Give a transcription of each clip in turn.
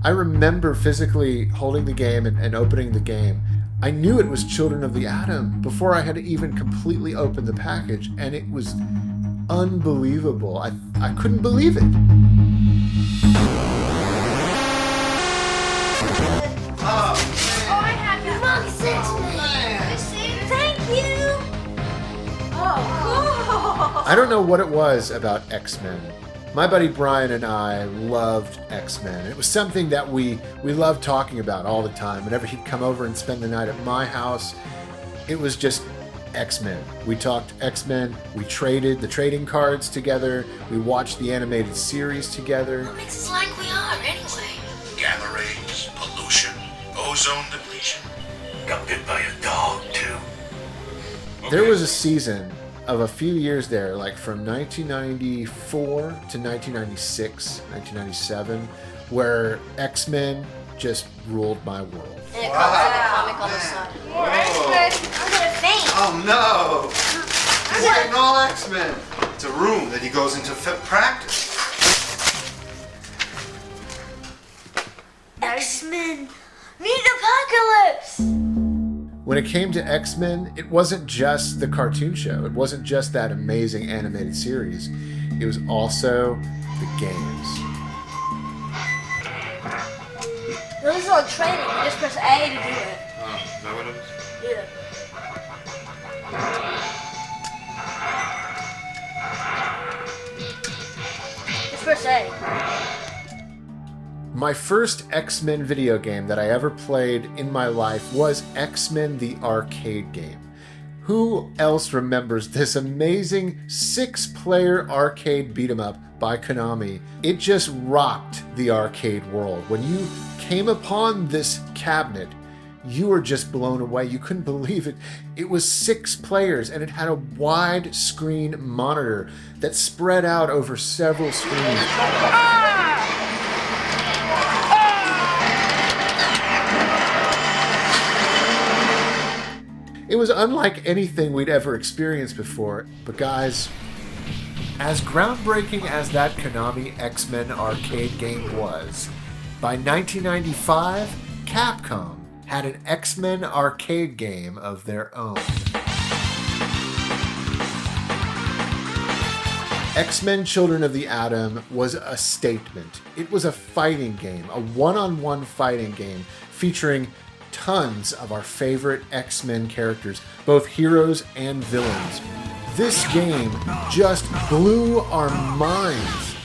I remember physically holding the game and opening the game. I knew it was Children of the Atom before I had even completely opened the package, and it was unbelievable. I couldn't believe it. I have your Mom six, man. Thank you. Oh, cool. I don't know what it was about X-Men. My buddy Brian and I loved X-Men. It was something that we loved talking about all the time. Whenever he'd come over and spend the night at my house, it was just X-Men. We talked X-Men, we traded the trading cards together, we watched the animated series together. What makes us like we are, anyway? Gamma rays, pollution, ozone depletion. Got bit by a dog, too. There was a season of a few years there, like from 1994 to 1996, 1997, where X-Men just ruled my world. And it comes with a comic on the side. More X-Men! I'm gonna faint. Oh no! This ain't all X-Men. It's a room that he goes into practice. X-Men! Meet the apocalypse! When it came to X-Men, it wasn't just the cartoon show. It wasn't just that amazing animated series. It was also the games. No, this is on training. You just press A to do it. Oh, is that what it is? Yeah. Just press A. My first X-Men video game that I ever played in my life was X-Men the arcade game. Who else remembers this amazing 6-player arcade beat-em-up by Konami? It just rocked the arcade world. When you came upon this cabinet, you were just blown away. You couldn't believe it. It was 6 players, and it had a wide screen monitor that spread out over several screens. It was unlike anything we'd ever experienced before. But guys, as groundbreaking as that Konami X-Men arcade game was, by 1995, Capcom had an X-Men arcade game of their own. X-Men Children of the Atom was a statement. It was a fighting game, a one-on-one fighting game featuring tons of our favorite X-Men characters, both heroes and villains. This game just blew our minds.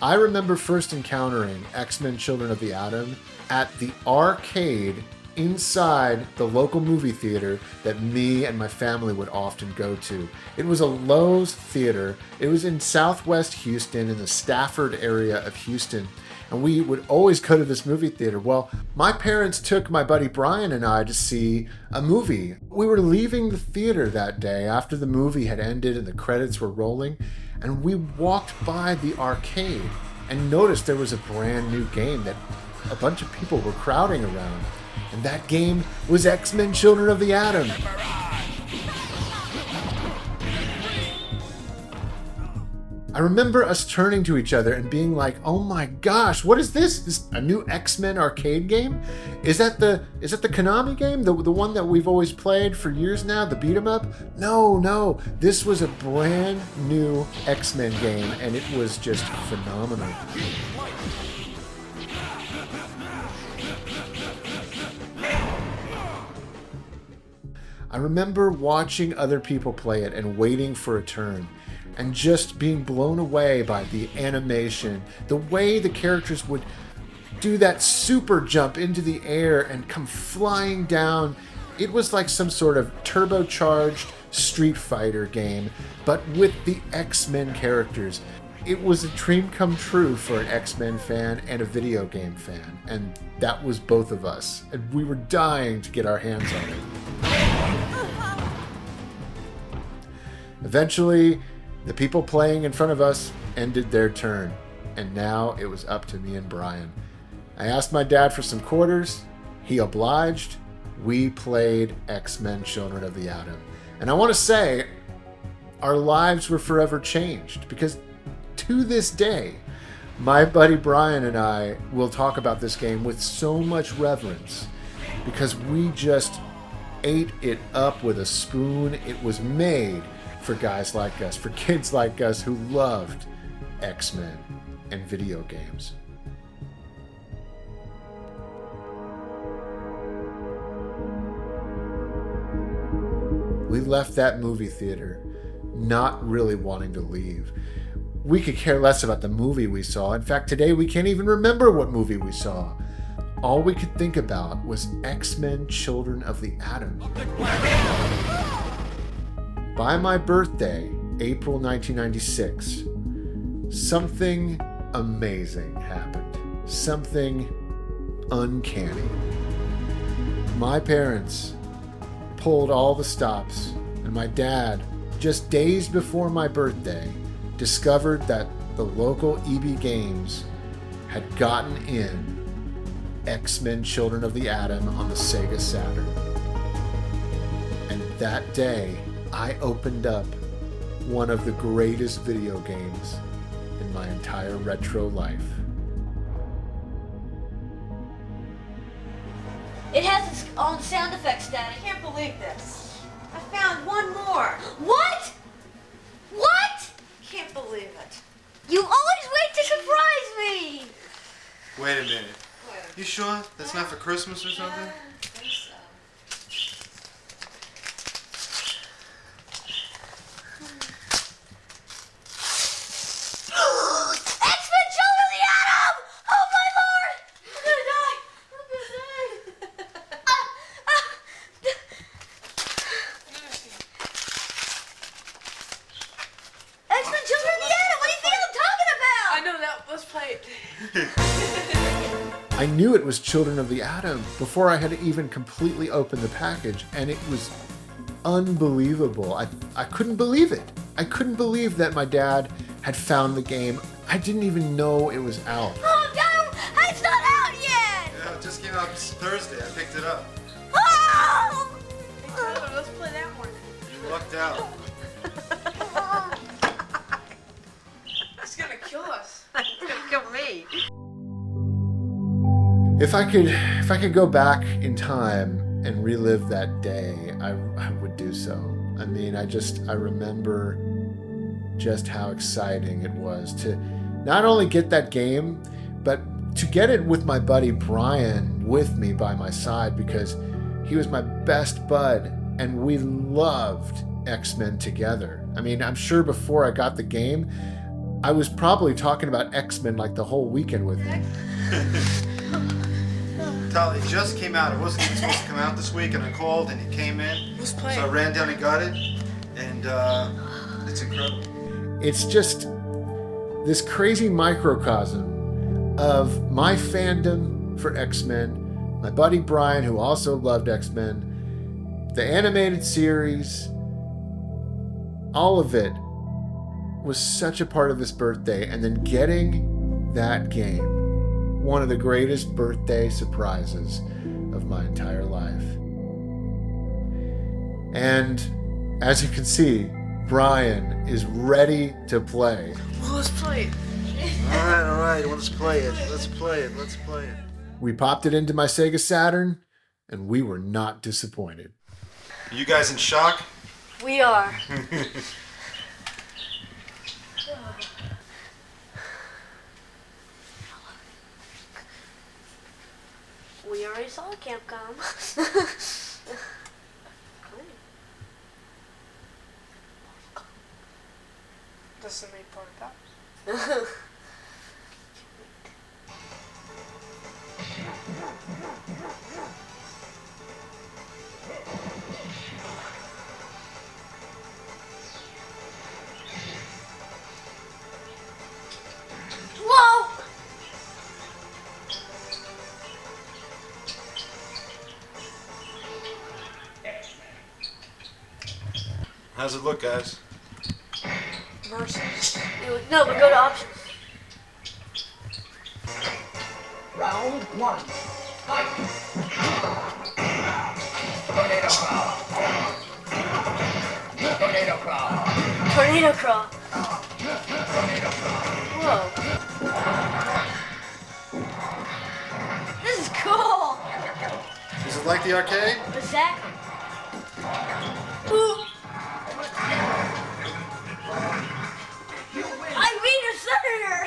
I remember first encountering X-Men Children of the Atom at the arcade inside the local movie theater that me and my family would often go to. It was a Lowe's theater. It was in Southwest Houston, in the Stafford area of Houston. And we would always go to this movie theater. Well, my parents took my buddy Brian and I to see a movie. We were leaving the theater that day after the movie had ended and the credits were rolling, and we walked by the arcade and noticed there was a brand new game that a bunch of people were crowding around. And that game was X-Men Children of the Atom. I remember us turning to each other and being like, "Oh my gosh, what is this? Is a new X-Men arcade game? Is that the Konami game? The one that we've always played for years now, the beat 'em up?" No. This was a brand new X-Men game, and it was just phenomenal. I remember watching other people play it and waiting for a turn, and just being blown away by the animation, the way the characters would do that super jump into the air and come flying down. It was like some sort of turbocharged Street Fighter game, but with the X-Men characters. It was a dream come true for an X-Men fan and a video game fan, and that was both of us, and we were dying to get our hands on it. Eventually, the people playing in front of us ended their turn, and now it was up to me and Brian. I asked my dad for some quarters. He obliged. We played X-Men Children of the Atom. And I want to say, our lives were forever changed, because to this day, My buddy Brian and I will talk about this game with so much reverence because we just ate it up with a spoon. It was made for guys like us, for kids like us who loved X-Men and video games. We left that movie theater not really wanting to leave. We could care less about the movie we saw. In fact, today we can't even remember what movie we saw. All we could think about was X-Men Children of the Atom. By my birthday, April 1996, something amazing happened. Something uncanny. My parents pulled all the stops, and my dad, just days before my birthday, discovered that the local EB Games had gotten in X-Men Children of the Atom on the Sega Saturn. And that day, I opened up one of the greatest video games in my entire retro life. It has its own sound effects, Daddy. I can't believe this. I found one more. What? What? Can't believe it. You always wait to surprise me! Wait a minute. You sure that's not for Christmas or something? I think so. X-Men Children of the Atom! Oh my lord! I'm gonna die! I'm gonna die! X-Men Children of the Atom! What do you think I'm talking about? I know that. Let's play it. I knew it was Children of the Atom before I had even completely opened the package, and it was unbelievable. I couldn't believe it. I couldn't believe that my dad had found the game. I didn't even know it was out. Oh no! It's not out yet! Yeah, it just came out Thursday. I picked it up. Oh! Let's play that one. You lucked out. It's gonna kill us. It's gonna kill me. If I could go back in time and relive that day, I would do so. I mean, I remember just how exciting it was to not only get that game, but to get it with my buddy Brian with me by my side, because he was my best bud and we loved X-Men together. I mean, I'm sure before I got the game, I was probably talking about X-Men like the whole weekend with him. It just came out. It wasn't even supposed to come out this week, and I called, and it came in. Let's play So I it. ran down and got it, and it's incredible. It's just this crazy microcosm of my fandom for X-Men, my buddy Brian, who also loved X-Men, the animated series, all of it was such a part of this birthday. And then getting that game, one of the greatest birthday surprises of my entire life. And as you can see, Brian is ready to play. Well, let's play it. All right. Let's play it. Let's play it. We popped it into my Sega Saturn, and we were not disappointed. You guys in shock? We are. We already saw Capcom. That's the main part of that. Whoa! How's it look, guys? Versus. No, but go to options. Round one. Fight. Tornado crawl. Tornado crawl. Tornado crawl. Tornado crawl. Whoa. This is cool. Is it like the arcade? What's that? Ooh. I beat a senator.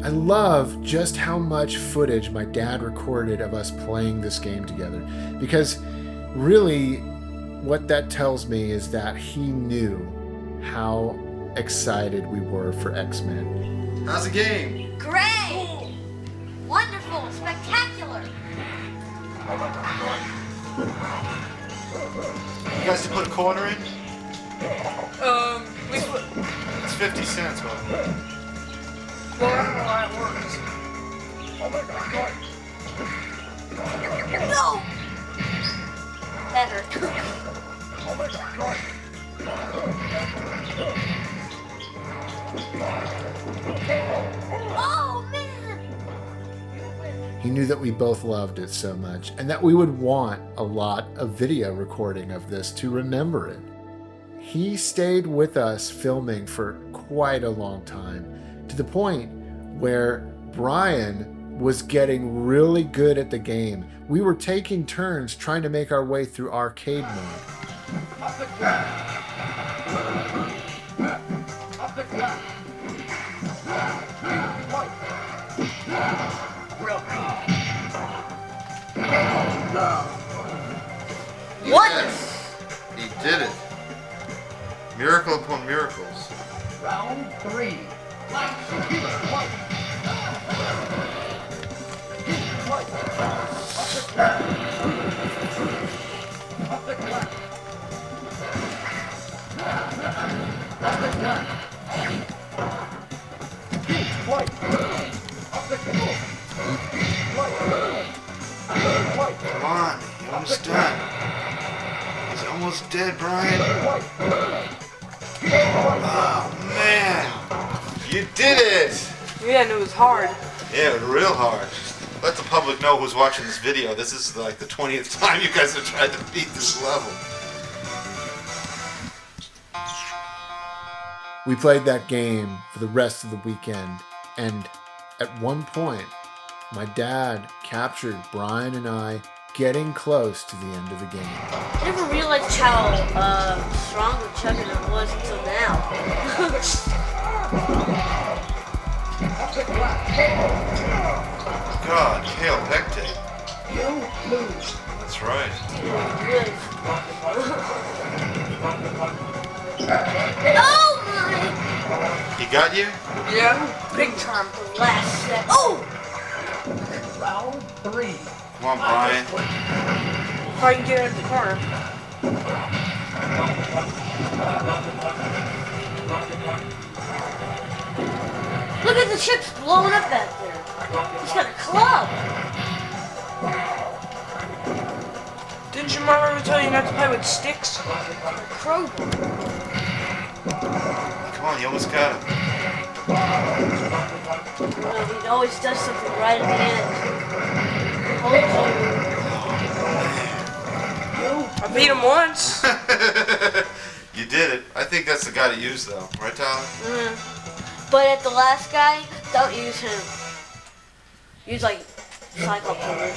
I love just how much footage my dad recorded of us playing this game together, because really what that tells me is that he knew how excited we were for X-Men. How's the game? Great. Wonderful. Spectacular. You guys put a quarter in? We put. It's 50 cents, man. Well, I don't know how it works. No. That hurt. Oh man. He knew that we both loved it so much, and that we would want a lot of video recording of this to remember it. He stayed with us filming for quite a long time, to the point where Brian was getting really good at the game. We were taking turns trying to make our way through arcade mode. Yes! He did it. Miracle upon miracles. Round 3. Come on, you're almost done. He's almost dead, Brian. Oh, man. You did it! Yeah, and it was hard. Yeah, it was real hard. Let the public know who's watching this video. This is like the 20th time you guys have tried to beat this level. We played that game for the rest of the weekend, and at one point, my dad captured Brian and I getting close to the end of the game. I never realized how strong the Chugging was until now. God, Kale Pectate. You lose. That's right. Oh my! He got you? Yeah, big time. The last step. Oh! Round 3. Come on, Brian. If I can get out of the corner. Look at the chips blowing up back there. He's got a club. Didn't your mom ever tell you not to play with sticks? Crowbar. Come on, you almost got him. Well, he always does something right at the end. Told I beat him once. You did it. I think that's the guy to use, though. Right, Tyler? you. But at the last guy, don't use him. Use like Cyclops or Wolverine.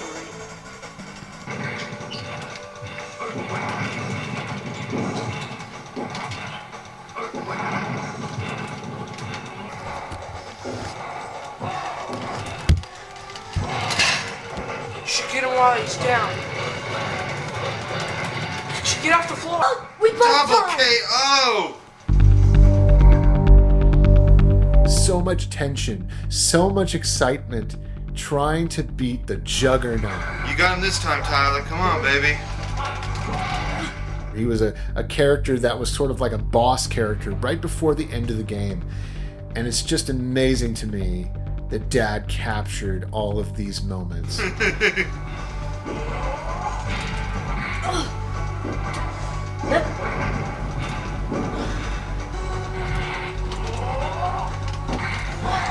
You should get him while he's down. You should get off the floor. Oh, we both Double died. KO! So much tension, so much excitement, trying to beat the Juggernaut. You got him this time, Tyler. Come on, baby. He was a character that was sort of like a boss character right before the end of the game. And it's just amazing to me that Dad captured all of these moments.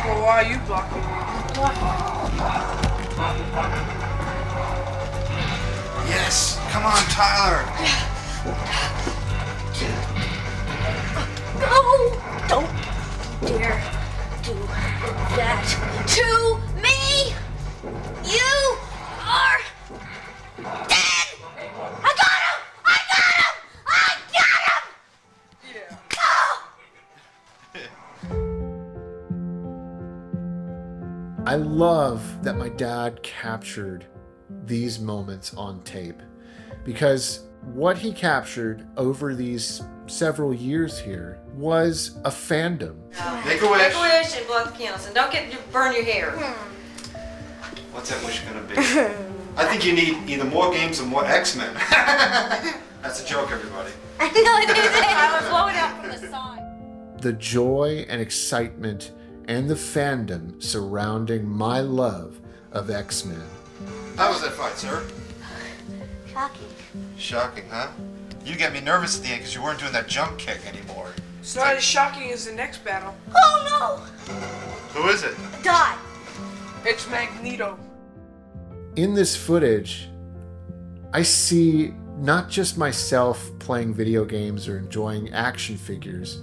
Well, why are you blocking? Yes. Come on, Tyler. I love that my dad captured these moments on tape, because what he captured over these several years here was a fandom. Make a wish. Make a wish and blow out the candles. And don't burn your hair. What's that wish gonna be? I think you need either more games or more X-Men. That's a joke, everybody. I know it is. I was blowing out from the side. The joy and excitement and the fandom surrounding my love of X-Men. How was that fight, sir? Shocking. Shocking, huh? You get me nervous at the end because you weren't doing that jump kick anymore. It's not as shocking as the next battle. Oh Who is it? no! Die. It's Magneto. In this footage, I see not just myself playing video games or enjoying action figures.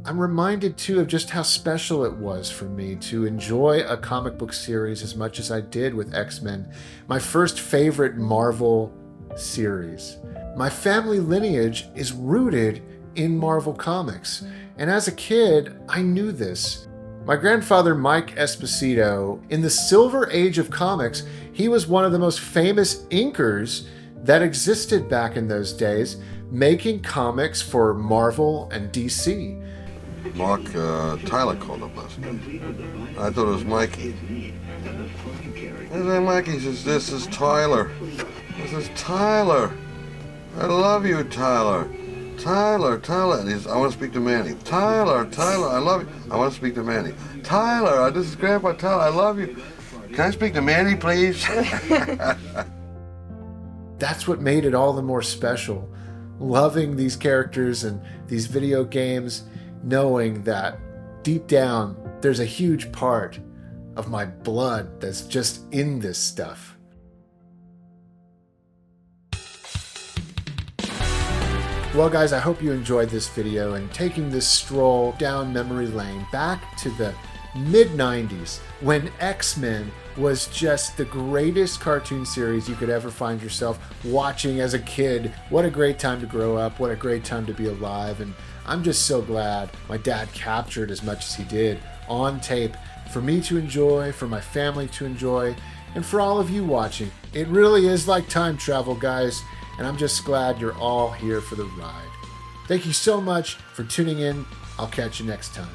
I'm reminded too of just how special it was for me to enjoy a comic book series as much as I did with X-Men, my first favorite Marvel series. My family lineage is rooted in Marvel Comics, and as a kid, I knew this. My grandfather, Mike Esposito, in the Silver Age of comics, he was one of the most famous inkers that existed back in those days, making comics for Marvel and DC. Mark, Tyler called up last night. I thought it was Mikey. I said, Mikey says, this is Tyler. This is Tyler. I love you, Tyler. Tyler. And he says, I want to speak to Manny. Tyler, I love you. I want to speak to Manny. Tyler, this is Grandpa Tyler, I love you. Can I speak to Manny, please? That's what made it all the more special. Loving these characters and these video games, knowing that deep down, there's a huge part of my blood that's just in this stuff. Well guys, I hope you enjoyed this video and taking this stroll down memory lane back to the mid-90s when X-Men was just the greatest cartoon series you could ever find yourself watching as a kid. What a great time to grow up, what a great time to be alive, and I'm just so glad my dad captured as much as he did on tape for me to enjoy, for my family to enjoy, and for all of you watching. It really is like time travel, guys, and I'm just glad you're all here for the ride. Thank you so much for tuning in. I'll catch you next time.